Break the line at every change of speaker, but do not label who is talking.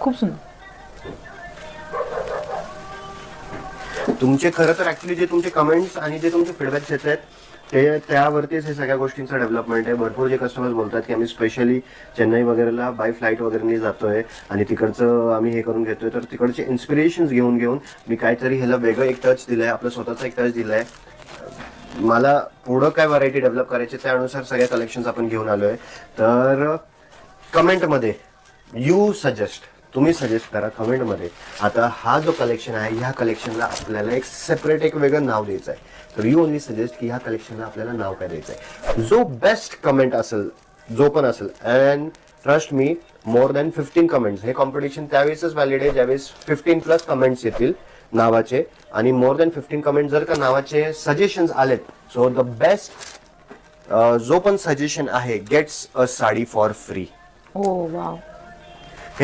खूप सुंदर.
तुमचे खरं तर ऍक्च्युली जे तुमचे कमेंट्स आणि जे तुमचे फीडबॅक्स येत आहेत ते त्यावरतीच हे सगळ्या गोष्टींचं डेव्हलपमेंट आहे. भरपूर जे कस्टमर्स बोलतात की आम्ही स्पेशली चेन्नई वगैरेला बाय फ्लाईट वगैरे जातोय आणि तिकडचं आम्ही हे करून घेतोय, तर तिकडचे इन्स्पिरेशन्स घेऊन घेऊन मी काहीतरी ह्याला वेगळं एक टच दिलंय, आपलं स्वतःचा एक टच दिलाय. मला पुढं काय व्हरायटी डेव्हलप करायची त्यानुसार सगळ्या कलेक्शन्स आपण घेऊन आलोय. तर कमेंटमध्ये तुम्ही सजेस्ट करा कमेंटमध्ये. आता हा जो कलेक्शन आहे ह्या कलेक्शनला आपल्याला एक सेपरेट एक वेगळं नाव द्यायचं आहे. तर यू ओनली सजेस्ट की ह्या कलेक्शनला आपल्याला नाव काय द्यायचं आहे. जो बेस्ट कमेंट असेल जो पण असेल, and trust me more than 15 comments, हे कॉम्पिटिशन त्यावेळेसच व्हॅलिड आहे ज्यावेळेस 15+ कमेंट्स येतील नावाचे, आणि मोर दॅन 15 कमेंट जर का नावाचे सजेशन्स आलेत, सो द बेस्ट जो पण सजेशन आहे gets a sari for free.
Oh wow.